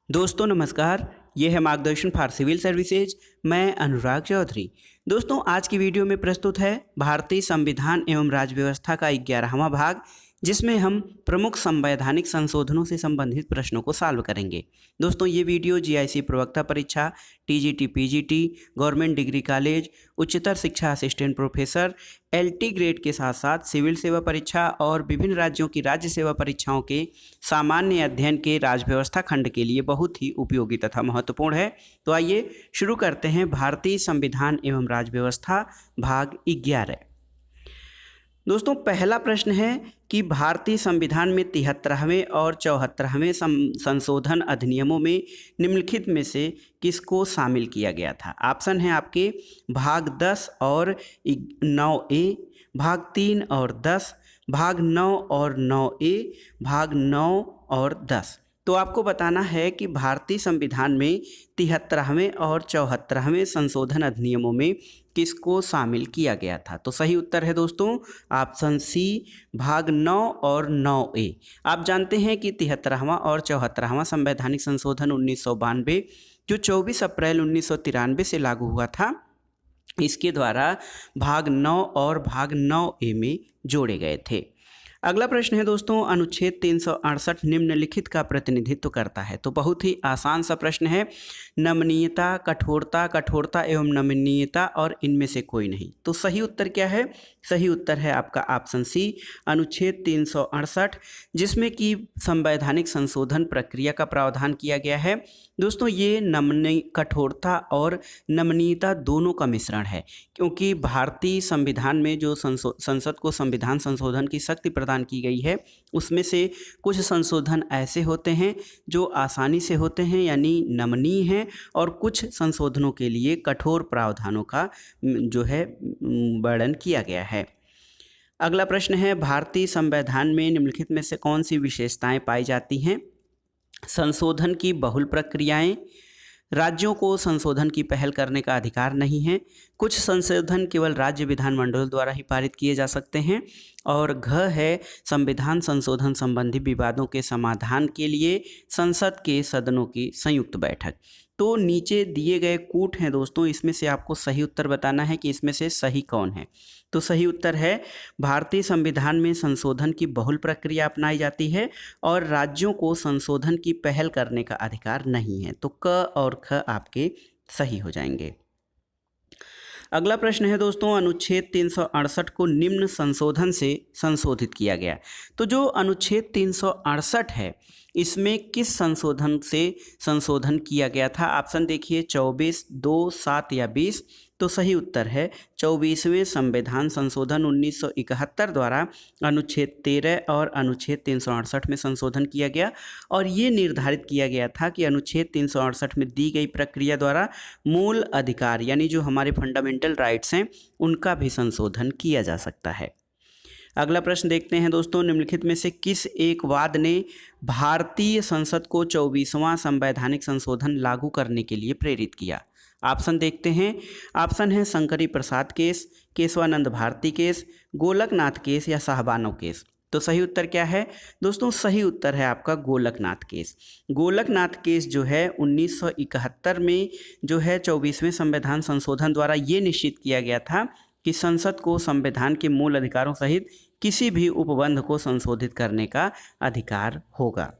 दोस्तों नमस्कार। ये है मार्गदर्शन फॉर सिविल सर्विसेज। मैं अनुराग चौधरी। दोस्तों आज की वीडियो में प्रस्तुत है भारतीय संविधान एवं राज्य व्यवस्था का 11वां भाग, जिसमें हम प्रमुख संवैधानिक संशोधनों से संबंधित प्रश्नों को सॉल्व करेंगे। दोस्तों ये वीडियो जीआईसी प्रवक्ता परीक्षा, TGT, PGT, government degree college, उच्चतर शिक्षा असिस्टेंट प्रोफेसर, एलटी ग्रेड के साथ साथ सिविल सेवा परीक्षा और विभिन्न राज्यों की राज्य सेवा परीक्षाओं के सामान्य अध्ययन के राज्य व्यवस्था खंड के लिए बहुत ही उपयोगी तथा महत्वपूर्ण है। तो आइए शुरू करते हैं भारतीय संविधान एवं राज्य व्यवस्था भाग 11। दोस्तों पहला प्रश्न है कि भारतीय संविधान में 73वें और 74वें संशोधन अधिनियमों में निम्नलिखित में से किसको शामिल किया गया था। ऑप्शन है आपके भाग 10 और 9A, भाग 3 और 10, भाग 9 और 9A, भाग 9 और 10। तो आपको बताना है कि भारतीय संविधान में 73वें और 74वें संशोधन अधिनियमों में किसको शामिल किया गया था। तो सही उत्तर है दोस्तों ऑप्शन सी, भाग 9 और 9A। आप जानते हैं कि 73वां और 74वां संवैधानिक संशोधन 1992 जो 24 अप्रैल 1993 से लागू हुआ था, इसके द्वारा भाग 9 और भाग 9A में जोड़े गए थे। अगला प्रश्न है दोस्तों, अनुच्छेद 368 निम्नलिखित का प्रतिनिधित्व करता है। तो बहुत ही आसान सा प्रश्न है। नमनीयता, कठोरता, कठोरता एवं नमनीयता और इनमें से कोई नहीं। तो सही उत्तर क्या है? सही उत्तर है आपका ऑप्शन सी, अनुच्छेद 368, जिसमें कि संवैधानिक संशोधन प्रक्रिया का प्रावधान किया गया है। दोस्तों ये कठोरता और नमनीयता दोनों का मिश्रण है, क्योंकि भारतीय संविधान में जो संसद को संविधान संशोधन की शक्ति प्रदान की गई है, उसमें से कुछ संशोधन ऐसे होते हैं जो आसानी से होते हैं यानी नमनीय हैं, और कुछ संशोधनों के लिए कठोर प्रावधानों का जो है वर्णन किया गया है। अगला प्रश्न है, भारतीय संविधान में निम्नलिखित में से कौन सी विशेषताएं पाई जाती हैं? संशोधन की बहुल प्रक्रियाएं, राज्यों को संशोधन की पहल करने का अधिकार नहीं है, कुछ संशोधन केवल राज्य विधानमंडल द्वारा ही पारित किए जा सकते हैं, और घ है संविधान संशोधन संबंधी विवादों के समाधान के लिए संसद के सदनों की संयुक्त बैठक। तो नीचे दिए गए कूट हैं दोस्तों, इसमें से आपको सही उत्तर बताना है कि इसमें से सही कौन है। तो सही उत्तर है भारतीय संविधान में संशोधन की बहुल प्रक्रिया अपनाई जाती है और राज्यों को संशोधन की पहल करने का अधिकार नहीं है। तो क और ख आपके सही हो जाएंगे। अगला प्रश्न है दोस्तों, अनुच्छेद 368 को निम्न संशोधन से संशोधित किया गया। तो जो अनुच्छेद 368 है, इसमें किस संशोधन से संशोधन किया गया था? ऑप्शन देखिए 24, 2, 7 या 20। तो सही उत्तर है 24वें संविधान संशोधन 1971 द्वारा अनुच्छेद 13 और अनुच्छेद 368 में संशोधन किया गया, और ये निर्धारित किया गया था कि अनुच्छेद 368 में दी गई प्रक्रिया द्वारा मूल अधिकार यानी जो हमारे फंडामेंटल राइट्स हैं, उनका भी संशोधन किया जा सकता है। अगला प्रश्न देखते हैं दोस्तों, निम्नलिखित में से किस एक वाद ने भारतीय संसद को 24वां संवैधानिक संशोधन लागू करने के लिए प्रेरित किया? ऑप्शन देखते हैं। ऑप्शन है शंकरी प्रसाद case, Keshavananda Bharti case, Golaknath case या साहबानो केस। तो सही उत्तर क्या है दोस्तों? सही उत्तर है आपका गोलकनाथ केस। गोलकनाथ केस जो है 1971 में जो है 24वें संविधान संशोधन द्वारा ये निश्चित किया गया था कि संसद को संविधान के मूल अधिकारों सहित किसी भी उपबंध को संशोधित करने का अधिकार होगा।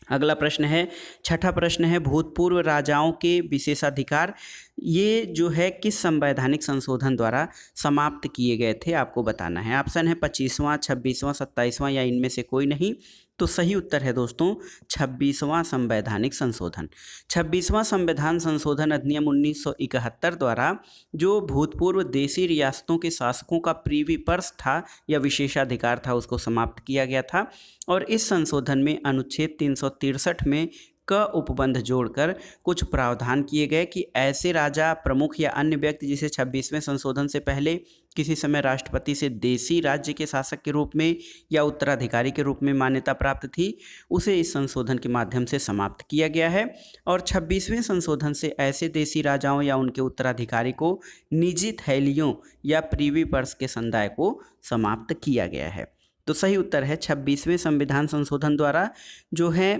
अगला प्रश्न है, छठा प्रश्न है, भूतपूर्व राजाओं के विशेषाधिकार ये जो है किस संवैधानिक संशोधन द्वारा समाप्त किए गए थे? आपको बताना है। ऑप्शन है 25वां, 26वां, 27वां या इनमें से कोई नहीं। तो सही उत्तर है दोस्तों 26वां संवैधानिक संशोधन। 26वां संविधान संशोधन अधिनियम 1971 द्वारा जो भूतपूर्व देशी रियासतों के शासकों का प्रीवी पर्स था या विशेषाधिकार था, उसको समाप्त किया गया था, और इस संशोधन में अनुच्छेद 363 में क उपबंध जोड़कर कुछ प्रावधान किए गए कि ऐसे राजा, प्रमुख या अन्य व्यक्ति जिसे 26वें संशोधन से पहले किसी समय राष्ट्रपति से देशी राज्य के शासक के रूप में या उत्तराधिकारी के रूप में मान्यता प्राप्त थी, उसे इस संशोधन के माध्यम से समाप्त किया गया है। और 26वें संशोधन से ऐसे देशी राजाओं या उनके उत्तराधिकारी को निजी थैलियों या प्रीवी पर्स के संदाय को समाप्त किया गया है। तो सही उत्तर है 26वें संविधान संशोधन द्वारा जो है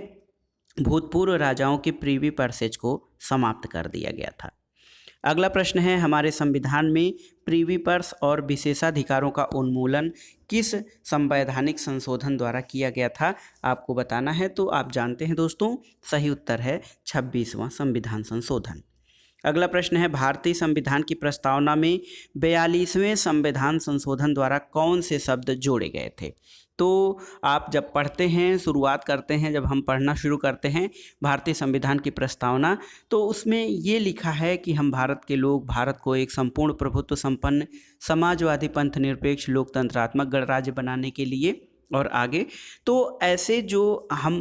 भूतपूर्व राजाओं के प्रीवी परसेज को समाप्त कर दिया गया था। अगला प्रश्न है, हमारे संविधान में प्रीवी पर्स और विशेषाधिकारों का उन्मूलन किस संवैधानिक संशोधन द्वारा किया गया था, आपको बताना है। तो आप जानते हैं दोस्तों, सही उत्तर है 26वां संविधान संशोधन। अगला प्रश्न है, भारतीय संविधान की प्रस्तावना में 42वें संविधान संशोधन द्वारा कौन से शब्द जोड़े गए थे। तो आप जब पढ़ते हैं, शुरुआत करते हैं, जब हम पढ़ना शुरू करते हैं भारतीय संविधान की प्रस्तावना, तो उसमें ये लिखा है कि हम भारत के लोग भारत को एक संपूर्ण प्रभुत्व संपन्न समाजवादी पंथ निरपेक्ष लोकतंत्रात्मक गणराज्य बनाने के लिए और आगे। तो ऐसे जो हम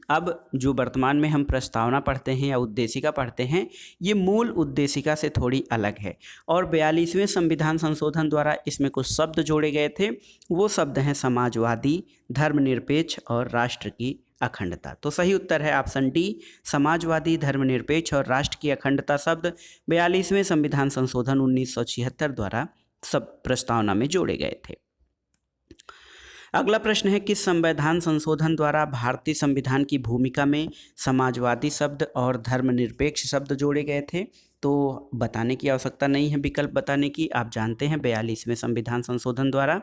अब जो वर्तमान में हम प्रस्तावना पढ़ते हैं या उद्देशिका पढ़ते हैं, ये मूल उद्देशिका से थोड़ी अलग है। और 42वें संविधान संशोधन द्वारा इसमें कुछ शब्द जोड़े गए थे। वो शब्द हैं समाजवादी, धर्मनिरपेक्ष और राष्ट्र की अखंडता। तो सही उत्तर है ऑप्शन डी, समाजवादी, धर्मनिरपेक्ष और राष्ट्र की अखंडता शब्द 42वें संविधान संशोधन 1976 द्वारा सब प्रस्तावना में जोड़े गए थे। अगला प्रश्न है, किस संविधान संशोधन द्वारा भारतीय संविधान की भूमिका में समाजवादी शब्द और धर्मनिरपेक्ष शब्द जोड़े गए थे। तो बताने की आवश्यकता नहीं है विकल्प बताने की, आप जानते हैं 42वें संविधान संशोधन द्वारा।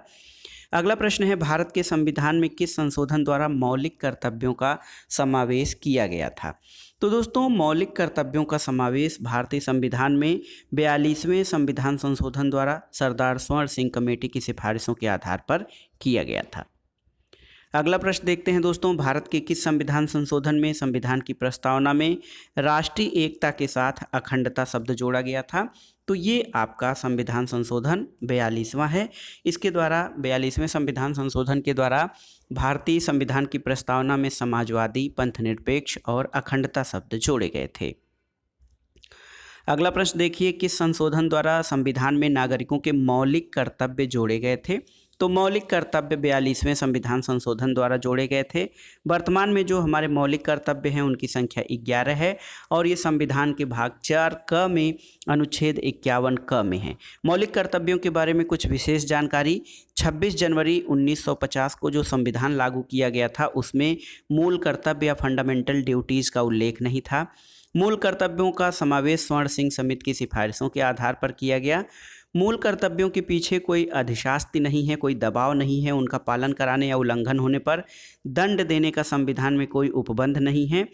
अगला प्रश्न है, भारत के संविधान में किस संशोधन द्वारा मौलिक कर्तव्यों का समावेश किया गया था। तो दोस्तों, मौलिक कर्तव्यों का समावेश भारतीय संविधान में 42वें संविधान संशोधन द्वारा सरदार स्वर्ण सिंह कमेटी की सिफारिशों के आधार पर किया गया था। अगला प्रश्न देखते हैं दोस्तों, भारत के किस संविधान संशोधन में संविधान की प्रस्तावना में राष्ट्रीय एकता के साथ अखंडता शब्द जोड़ा गया था। तो ये आपका संविधान संशोधन 42वां है। इसके द्वारा 42वें संविधान संशोधन के द्वारा भारतीय संविधान की प्रस्तावना में समाजवादी, पंथनिरपेक्ष और अखंडता शब्द जोड़े गए थे। अगला प्रश्न देखिए, किस संशोधन द्वारा संविधान में नागरिकों के मौलिक कर्तव्य जोड़े गए थे। तो मौलिक कर्तव्य 42वें संविधान संशोधन द्वारा जोड़े गए थे। वर्तमान में जो हमारे मौलिक कर्तव्य हैं उनकी संख्या 11 है और ये संविधान के भाग 4 क में अनुच्छेद 51 क में है। मौलिक कर्तव्यों के बारे में कुछ विशेष जानकारी, 26 जनवरी 1950 को जो संविधान लागू किया गया था उसमें मूल कर्तव्य या फंडामेंटल ड्यूटीज़ का उल्लेख नहीं था। मूल कर्तव्यों का समावेश स्वर्ण सिंह समिति की सिफारिशों के आधार पर किया गया। मूल कर्तव्यों के पीछे कोई अधिशास्ति नहीं है, कोई दबाव नहीं है। उनका पालन कराने या उल्लंघन होने पर दंड देने का संविधान में कोई उपबंध नहीं है।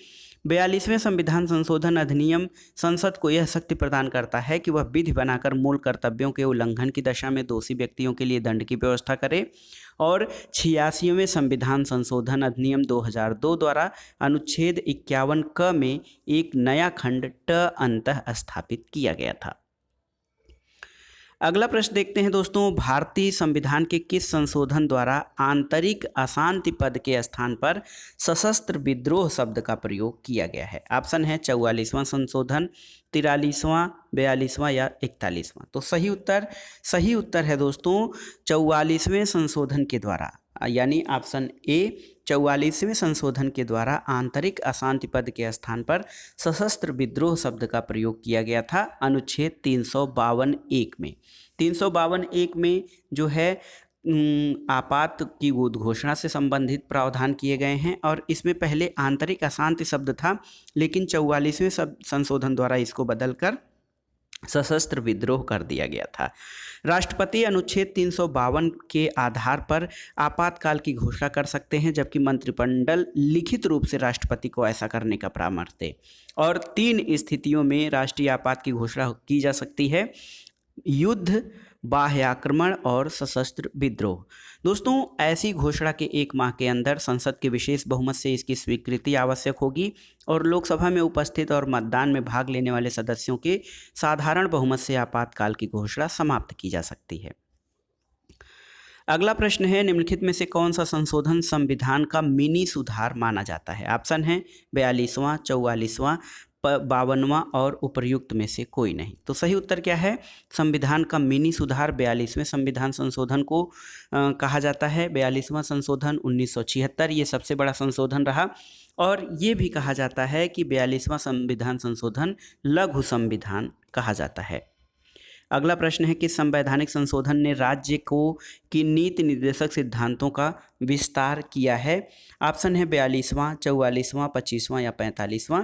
42वें संविधान संशोधन अधिनियम संसद को यह शक्ति प्रदान करता है कि वह विधि बनाकर मूल कर्तव्यों के उल्लंघन की दशा में दोषी व्यक्तियों के लिए दंड की व्यवस्था करे। और 86वें संविधान संशोधन अधिनियम 2002 द्वारा अनुच्छेद 51 क में एक नया खंड ट अंतः स्थापित किया गया था। अगला प्रश्न देखते हैं दोस्तों, भारतीय संविधान के किस संशोधन द्वारा आंतरिक अशांति पद के स्थान पर सशस्त्र विद्रोह शब्द का प्रयोग किया गया है। ऑप्शन है 44वां संशोधन, 43वां, 42वां या 41वां। तो सही उत्तर है दोस्तों 44वें संशोधन के द्वारा, यानी ऑप्शन ए 44वें संशोधन के द्वारा आंतरिक अशांति पद के स्थान पर सशस्त्र विद्रोह शब्द का प्रयोग किया गया था अनुच्छेद 352(1) में। 352(1) में जो है आपात की उद्घोषणा से संबंधित प्रावधान किए गए हैं और इसमें पहले आंतरिक अशांति शब्द था, लेकिन 44वें संशोधन द्वारा इसको बदलकर सशस्त्र विद्रोह कर दिया गया था। राष्ट्रपति अनुच्छेद 352 के आधार पर आपातकाल की घोषणा कर सकते हैं, जबकि मंत्रिमंडल लिखित रूप से राष्ट्रपति को ऐसा करने का परामर्श दे। और 3 स्थितियों में राष्ट्रीय आपात की घोषणा की जा सकती है: युद्ध, बाह्य आक्रमण और सशस्त्र विद्रोह। दोस्तों, ऐसी घोषणा के 1 माह के अंदर संसद के विशेष बहुमत से इसकी स्वीकृति आवश्यक होगी और लोकसभा में उपस्थित और मतदान में भाग लेने वाले सदस्यों के साधारण बहुमत से आपातकाल की घोषणा समाप्त की जा सकती है। अगला प्रश्न है, निम्नलिखित में से कौन सा संशोधन संविधान का मिनी सुधार माना जाता है। ऑप्शन है 42वां, 44वां, 52वां और उपर्युक्त में से कोई नहीं। तो सही उत्तर क्या है? संविधान का मिनी सुधार 42वें संविधान संशोधन को कहा जाता है। 42वां संशोधन 1976 ये सबसे बड़ा संशोधन रहा और ये भी कहा जाता है कि 42वां संविधान संशोधन लघु संविधान कहा जाता है। अगला प्रश्न है, किस संवैधानिक संशोधन ने राज्य को की नीति निर्देशक सिद्धांतों का विस्तार किया है? ऑप्शन है 42वां, 44वां, 25वां या 45वां।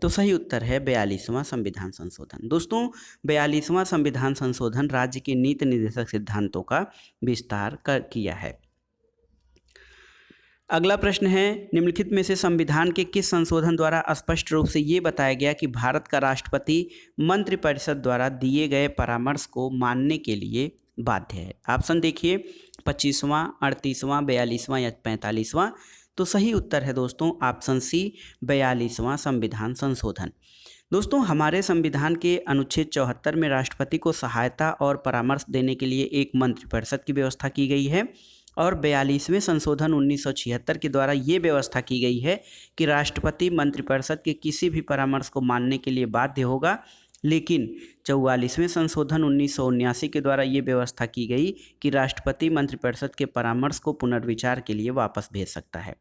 तो सही उत्तर है 42वां संविधान संशोधन। दोस्तों 42वां संविधान संशोधन राज्य के नीति निर्देशक सिद्धांतों का विस्तार किया है। अगला प्रश्न है, निम्नलिखित में से संविधान के किस संशोधन द्वारा स्पष्ट रूप से ये बताया गया कि भारत का राष्ट्रपति मंत्रिपरिषद द्वारा दिए गए परामर्श को मानने के लिए बाध्य है? ऑप्शन देखिए 25वां, 38वां, 42वां या 45वां। तो सही उत्तर है दोस्तों ऑप्शन सी 42वां संविधान संशोधन। दोस्तों हमारे संविधान के अनुच्छेद 74 में राष्ट्रपति को सहायता और परामर्श देने के लिए एक मंत्रिपरिषद की व्यवस्था की गई है और 42वें संशोधन 1976 के द्वारा ये व्यवस्था की गई है कि राष्ट्रपति मंत्रिपरिषद के किसी भी परामर्श को मानने के लिए बाध्य होगा। लेकिन 44वें संशोधन 1979 के द्वारा ये व्यवस्था की गई कि राष्ट्रपति मंत्रिपरिषद के परामर्श को पुनर्विचार के लिए वापस भेज सकता है।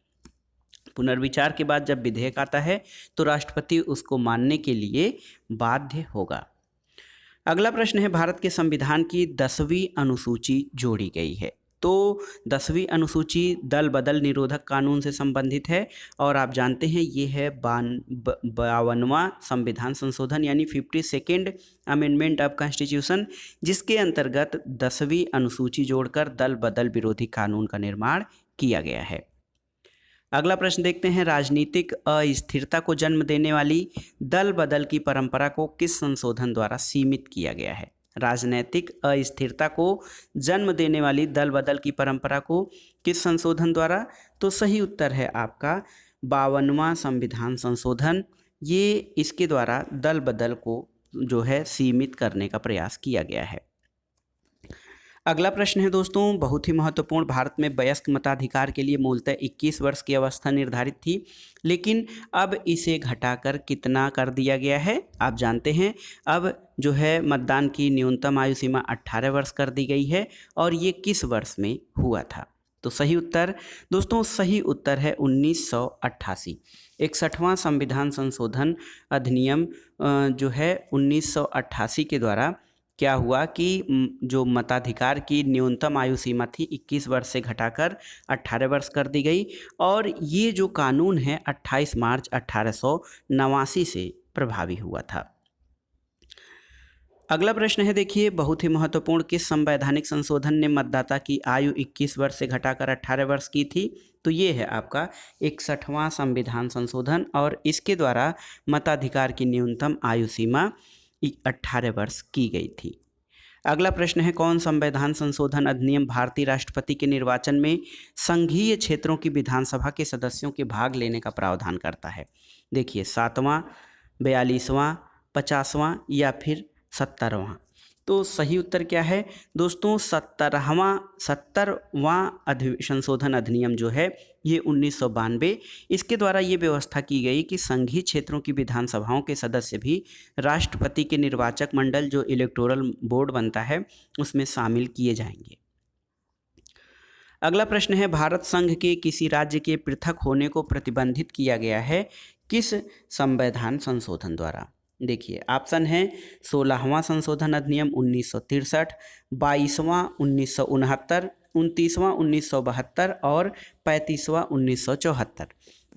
पुनर्विचार के बाद जब विधेयक आता है तो राष्ट्रपति उसको मानने के लिए बाध्य होगा। अगला प्रश्न है, भारत के संविधान की 10वीं अनुसूची जोड़ी गई है। तो 10वीं अनुसूची दल बदल निरोधक कानून से संबंधित है और आप जानते हैं ये है 52वां संविधान संशोधन यानी 52nd अमेंडमेंट ऑफ कॉन्स्टिट्यूशन, जिसके अंतर्गत 10वीं अनुसूची जोड़कर दल बदल विरोधी कानून का निर्माण किया गया है। अगला प्रश्न देखते हैं, राजनीतिक अस्थिरता को जन्म देने वाली दल बदल की परंपरा को किस संशोधन द्वारा सीमित किया गया है? राजनीतिक अस्थिरता को जन्म देने वाली दल बदल की परंपरा को किस संशोधन द्वारा? तो सही उत्तर है आपका 52वां संविधान संशोधन। ये इसके द्वारा दल बदल को जो है सीमित करने का प्रयास किया गया है। अगला प्रश्न है दोस्तों बहुत ही महत्वपूर्ण, भारत में वयस्क मताधिकार के लिए मूलतः 21 वर्ष की अवस्था निर्धारित थी, लेकिन अब इसे घटाकर कितना कर दिया गया है? आप जानते हैं अब जो है मतदान की न्यूनतम आयु सीमा 18 वर्ष कर दी गई है और ये किस वर्ष में हुआ था? तो सही उत्तर दोस्तों सही उत्तर है 1988। 61वां संविधान संशोधन अधिनियम जो है 1988 के द्वारा क्या हुआ कि जो मताधिकार की न्यूनतम आयु सीमा थी 21 वर्ष से घटाकर 18 वर्ष कर दी गई और ये जो कानून है 28 मार्च 1889 से प्रभावी हुआ था। अगला प्रश्न है देखिए बहुत ही महत्वपूर्ण, किस संवैधानिक संशोधन ने मतदाता की आयु 21 वर्ष से घटाकर 18 वर्ष की थी? तो ये है आपका 61वां संविधान संशोधन और इसके द्वारा मताधिकार की न्यूनतम आयु सीमा 18 वर्ष की गई थी। अगला प्रश्न है, कौन संविधान संशोधन अधिनियम भारतीय राष्ट्रपति के निर्वाचन में संघीय क्षेत्रों की विधानसभा के सदस्यों के भाग लेने का प्रावधान करता है? देखिए 7वां, 42वां, 50वां या फिर 70वां। तो सही उत्तर क्या है दोस्तों? 70वां संशोधन अधिनियम जो है ये 1992, इसके द्वारा ये व्यवस्था की गई कि संघीय क्षेत्रों की विधानसभाओं के सदस्य भी राष्ट्रपति के निर्वाचक मंडल जो इलेक्टोरल बोर्ड बनता है उसमें शामिल किए जाएंगे। अगला प्रश्न है, भारत संघ के किसी राज्य के पृथक होने को प्रतिबंधित किया गया है किस संविधान संशोधन द्वारा? देखिए ऑप्शन है 16वां संशोधन अधिनियम 1963, 22वां 1969, 29वां 1972 और 35वां 1974।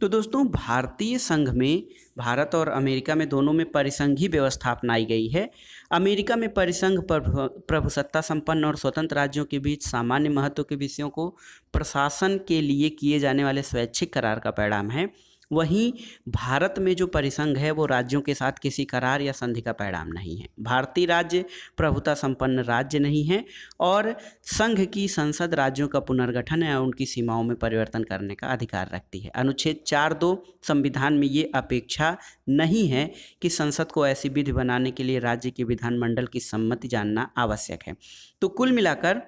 तो दोस्तों भारतीय संघ में भारत और अमेरिका में दोनों में परिसंघीय व्यवस्था अपनाई गई है। अमेरिका में परिसंघ प्रभुसत्ता संपन्न और स्वतंत्र राज्यों के बीच सामान्य महत्व के विषयों को प्रशासन के लिए किए जाने वाले स्वैच्छिक करार का परिणाम है। वहीं भारत में जो परिसंघ है वो राज्यों के साथ किसी करार या संधि का परिणाम नहीं है। भारतीय राज्य प्रभुता संपन्न राज्य नहीं है और संघ की संसद राज्यों का पुनर्गठन या उनकी सीमाओं में परिवर्तन करने का अधिकार रखती है। अनुच्छेद 4(2) संविधान में ये अपेक्षा नहीं है कि संसद को ऐसी विधि बनाने के लिए राज्य के विधानमंडल की सम्मति जानना आवश्यक है। तो कुल मिलाकर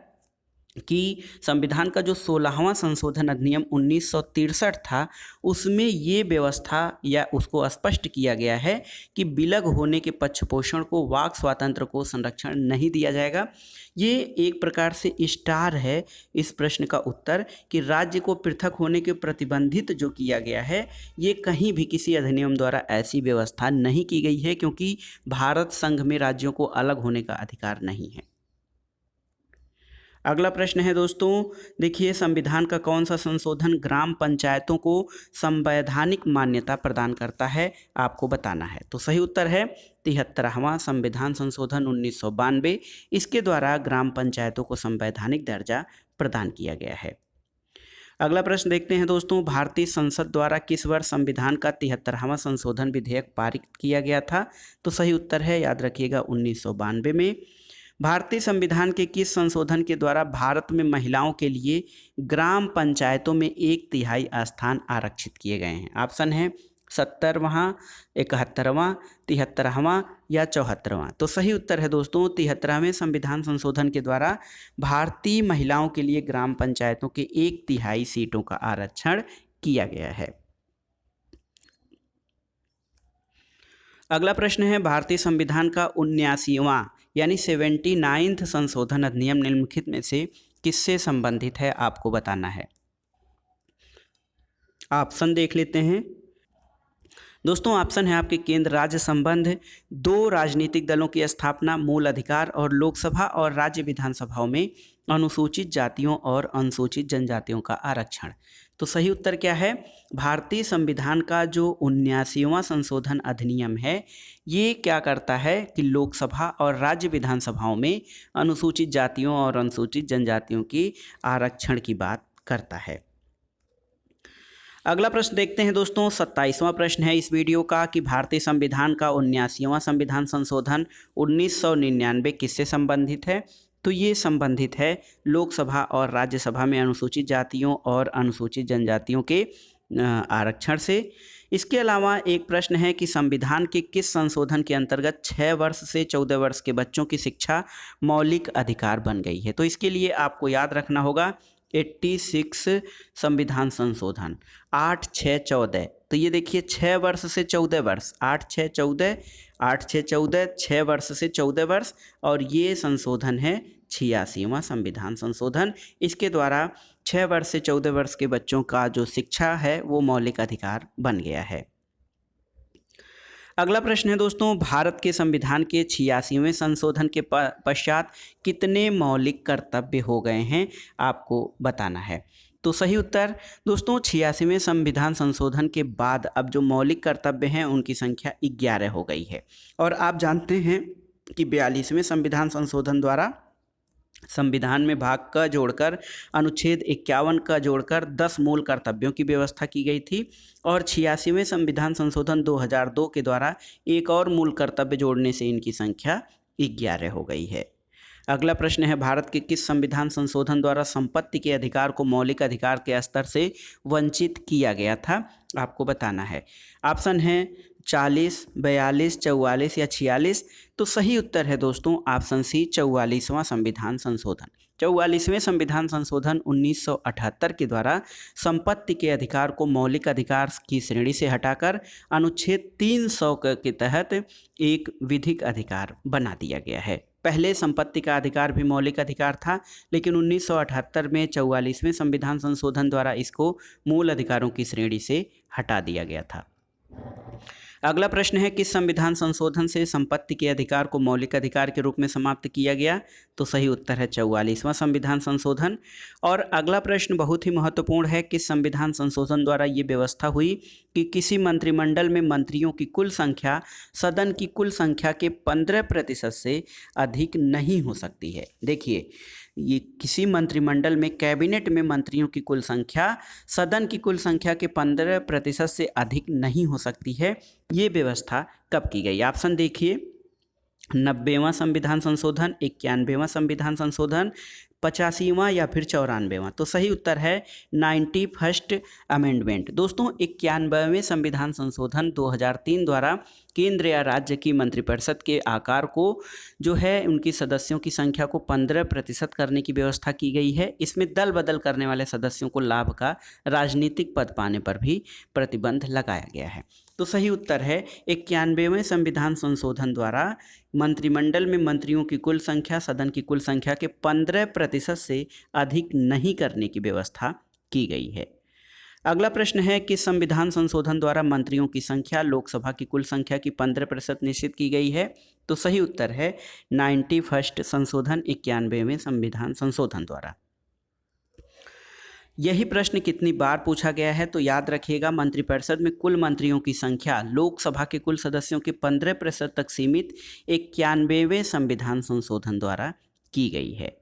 कि संविधान का जो 16वां संशोधन अधिनियम 1963 था, उसमें ये व्यवस्था या उसको स्पष्ट किया गया है कि विलग होने के पक्षपोषण को, वाक स्वातंत्र्य को संरक्षण नहीं दिया जाएगा। ये एक प्रकार से स्टार है इस प्रश्न का उत्तर कि राज्य को पृथक होने के प्रतिबंधित जो किया गया है, ये कहीं भी किसी अधिनियम द्वारा ऐसी व्यवस्था नहीं की गई है, क्योंकि भारत संघ में राज्यों को अलग होने का अधिकार नहीं है। अगला प्रश्न है दोस्तों, देखिए संविधान का कौन सा संशोधन ग्राम पंचायतों को संवैधानिक मान्यता प्रदान करता है, आपको बताना है। तो सही उत्तर है 73वां संविधान संशोधन 1992। इसके द्वारा ग्राम पंचायतों को संवैधानिक दर्जा प्रदान किया गया है। अगला प्रश्न देखते हैं दोस्तों, भारतीय संसद द्वारा किस वर्ष संविधान का 73वां संशोधन विधेयक पारित किया गया था? तो सही उत्तर है, याद रखिएगा, 1992 में। भारतीय संविधान के किस संशोधन के द्वारा भारत में महिलाओं के लिए ग्राम पंचायतों में 1/3 स्थान आरक्षित किए गए हैं? ऑप्शन है 70वां, 71वां, 73वां या 74वां। तो सही उत्तर है दोस्तों 73वें संविधान संशोधन के द्वारा भारतीय महिलाओं के लिए ग्राम पंचायतों के 1/3 सीटों का आरक्षण किया गया है। अगला प्रश्न है, भारतीय संविधान का 79वां यानी 79th संशोधन अधिनियम निम्नलिखित में से किससे संबंधित है, आपको बताना है। ऑप्शन देख लेते हैं दोस्तों। ऑप्शन है आपके केंद्र राज्य संबंध, 2 राजनीतिक दलों की स्थापना, मूल अधिकार और लोकसभा और राज्य विधानसभाओं में अनुसूचित जातियों और अनुसूचित जनजातियों का आरक्षण। तो सही उत्तर क्या है? भारतीय संविधान का जो 79वां संशोधन अधिनियम है, ये क्या करता है कि लोकसभा और राज्य विधानसभाओं में अनुसूचित जातियों और अनुसूचित जनजातियों की आरक्षण की बात करता है। अगला प्रश्न देखते हैं दोस्तों, 27वां प्रश्न है इस वीडियो का कि भारतीय संविधान का 79वां संविधान संशोधन 1999 किससे संबंधित है? तो ये संबंधित है लोकसभा और राज्यसभा में अनुसूचित जातियों और अनुसूचित जनजातियों के आरक्षण से। इसके अलावा एक प्रश्न है कि संविधान के किस संशोधन के अंतर्गत 6 वर्ष से 14 वर्ष के बच्चों की शिक्षा मौलिक अधिकार बन गई है? तो इसके लिए आपको याद रखना होगा 86 संविधान संशोधन 8-6-14। तो ये देखिए 6 वर्ष से 14 वर्ष, 8-6-14, 8-6-14, 6 वर्ष से 14 वर्ष, और ये संशोधन है 86वां संविधान संशोधन। इसके द्वारा 6 वर्ष से 14 वर्ष के बच्चों का जो शिक्षा है वो मौलिक अधिकार बन गया है। अगला प्रश्न है दोस्तों, भारत के संविधान के 86वें संशोधन के पश्चात कितने मौलिक कर्तव्य हो गए हैं, आपको बताना है। तो सही उत्तर दोस्तों 86वें संविधान संशोधन के बाद अब जो मौलिक कर्तव्य हैं उनकी संख्या 11 हो गई है। और आप जानते हैं कि 42वें संविधान संशोधन द्वारा संविधान में भाग क जोड़कर अनुच्छेद 51 का जोड़कर 10 मूल कर्तव्यों की व्यवस्था की गई थी, और 86वें संविधान संशोधन 2002 के द्वारा एक और मूल कर्तव्य जोड़ने से इनकी संख्या 11 हो गई है। अगला प्रश्न है, भारत के किस संविधान संशोधन द्वारा संपत्ति के अधिकार को मौलिक अधिकार के स्तर से वंचित किया गया था, आपको बताना है। ऑप्शन है 40, 42, 44 या 46। तो सही उत्तर है दोस्तों ऑप्शन सी 44वां संविधान संशोधन। 44वें संविधान संशोधन 1978 के द्वारा संपत्ति के अधिकार को मौलिक अधिकार की श्रेणी से हटाकर अनुच्छेद 300 के तहत एक विधिक अधिकार बना दिया गया है। पहले संपत्ति का अधिकार भी मौलिक अधिकार था, लेकिन 1978 में 44वें संविधान संशोधन द्वारा इसको मूल अधिकारों की श्रेणी से हटा दिया गया था। अगला प्रश्न है, किस संविधान संशोधन से संपत्ति के अधिकार को मौलिक अधिकार के रूप में समाप्त किया गया? तो सही उत्तर है 44वां संविधान संशोधन। और अगला प्रश्न बहुत ही महत्वपूर्ण है, किस संविधान संशोधन द्वारा ये व्यवस्था हुई कि किसी मंत्रिमंडल में मंत्रियों की कुल संख्या सदन की कुल संख्या के 15% से अधिक नहीं हो सकती है। देखिए, ये किसी मंत्रिमंडल में कैबिनेट में मंत्रियों की कुल संख्या सदन की कुल संख्या के 15% से अधिक नहीं हो सकती है। ये व्यवस्था कब की गई? ऑप्शन देखिए 90वां संविधान संशोधन, 91वां संविधान संशोधन, 85वां या फिर 94वां? तो सही उत्तर है 91st अमेंडमेंट। दोस्तों 91वें संविधान संशोधन 2003 द्वारा केंद्र या राज्य की मंत्रिपरिषद के आकार को जो है उनकी सदस्यों की संख्या को 15% करने की व्यवस्था की गई है। इसमें दल बदल करने वाले सदस्यों को लाभ का राजनीतिक पद पाने पर भी प्रतिबंध लगाया गया है। तो सही उत्तर है 91वें संविधान संशोधन द्वारा मंत्रिमंडल में मंत्रियों की कुल संख्या सदन की कुल संख्या के 15% से अधिक नहीं करने की व्यवस्था की गई है। अगला प्रश्न है कि संविधान संशोधन द्वारा मंत्रियों की संख्या लोकसभा की कुल संख्या की 15% निश्चित की गई है। तो सही उत्तर है 91st संशोधन, 91वें संविधान संशोधन द्वारा। यही प्रश्न कितनी बार पूछा गया है? तो याद रखिएगा, मंत्रिपरिषद में कुल मंत्रियों की संख्या लोकसभा के कुल सदस्यों के 15% तक सीमित 91वें संविधान संशोधन द्वारा की गई है।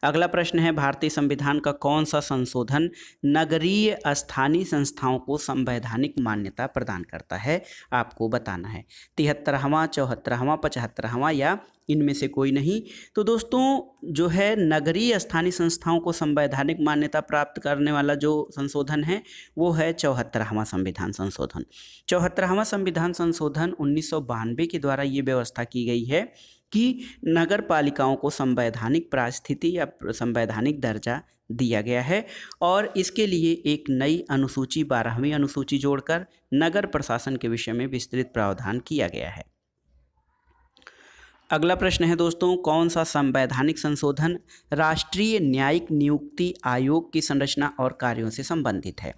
अगला प्रश्न है, भारतीय संविधान का कौन सा संशोधन नगरीय स्थानीय संस्थाओं को संवैधानिक मान्यता प्रदान करता है? आपको बताना है। 73वां, 74वां, 75वां या इनमें से कोई नहीं? तो दोस्तों जो है नगरीय स्थानीय संस्थाओं को संवैधानिक मान्यता प्राप्त करने वाला जो संशोधन है वो है 74वां संविधान संशोधन। 74वां संविधान संशोधन 1992 के द्वारा ये व्यवस्था की गई है कि नगर पालिकाओं को संवैधानिक पारिस्थिति या संवैधानिक दर्जा दिया गया है और इसके लिए एक नई अनुसूची 12वीं अनुसूची जोड़कर नगर प्रशासन के विषय में विस्तृत प्रावधान किया गया है। अगला प्रश्न है दोस्तों, कौन सा संवैधानिक संशोधन राष्ट्रीय न्यायिक नियुक्ति आयोग की संरचना और कार्यों से संबंधित है?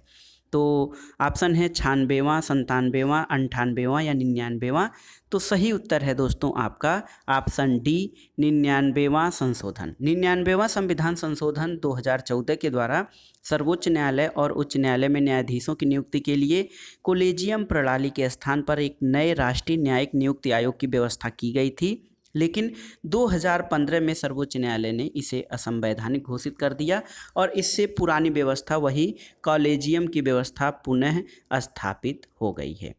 तो ऑप्शन है 96वां, 97वां, 98वां या 99वां? तो सही उत्तर है दोस्तों आपका ऑप्शन डी, 99वां संशोधन। 99वां संविधान संशोधन 2014 के द्वारा सर्वोच्च न्यायालय और उच्च न्यायालय में न्यायाधीशों की नियुक्ति के लिए कोलेजियम प्रणाली के स्थान पर एक नए राष्ट्रीय न्यायिक नियुक्ति आयोग की व्यवस्था की गई थी, लेकिन 2015 में सर्वोच्च न्यायालय ने इसे असंवैधानिक घोषित कर दिया और इससे पुरानी व्यवस्था वही कॉलेजियम की व्यवस्था पुनः स्थापित हो गई है।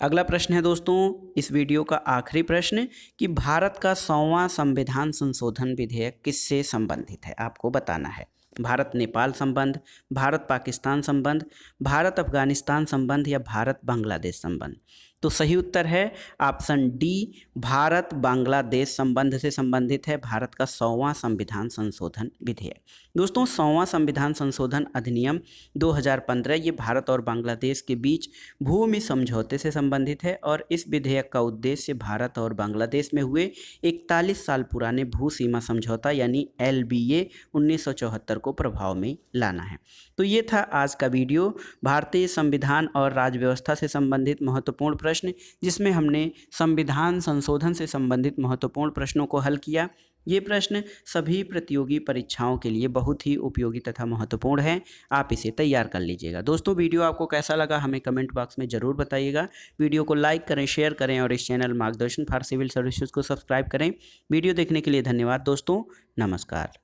अगला प्रश्न है दोस्तों इस वीडियो का आखिरी प्रश्न कि भारत का 100वां संविधान संशोधन विधेयक किससे संबंधित है? आपको बताना है। भारत नेपाल संबंध, भारत पाकिस्तान संबंध, भारत अफगानिस्तान संबंध या भारत बांग्लादेश संबंध? तो सही उत्तर है ऑप्शन डी, भारत बांग्लादेश संबंध से संबंधित है भारत का 100वां संविधान संशोधन विधेयक। दोस्तों 100वां संविधान संशोधन अधिनियम 2015 ये भारत और बांग्लादेश के बीच भूमि समझौते से संबंधित है और इस विधेयक का उद्देश्य भारत और बांग्लादेश में हुए 41 साल पुराने भू सीमा समझौता यानी LBA 1974 को प्रभाव में लाना है। तो ये था आज का वीडियो, भारतीय संविधान और राज्य व्यवस्था से संबंधित महत्वपूर्ण प्रश्न, जिसमें हमने संविधान संशोधन से संबंधित महत्वपूर्ण प्रश्नों को हल किया। ये प्रश्न सभी प्रतियोगी परीक्षाओं के लिए बहुत ही उपयोगी तथा महत्वपूर्ण है, आप इसे तैयार कर लीजिएगा। दोस्तों वीडियो आपको कैसा लगा हमें कमेंट बॉक्स में ज़रूर बताइएगा। वीडियो को लाइक करें, शेयर करें और इस चैनल मार्गदर्शन फॉर सिविल सर्विसेज को सब्सक्राइब करें। वीडियो देखने के लिए धन्यवाद दोस्तों, नमस्कार।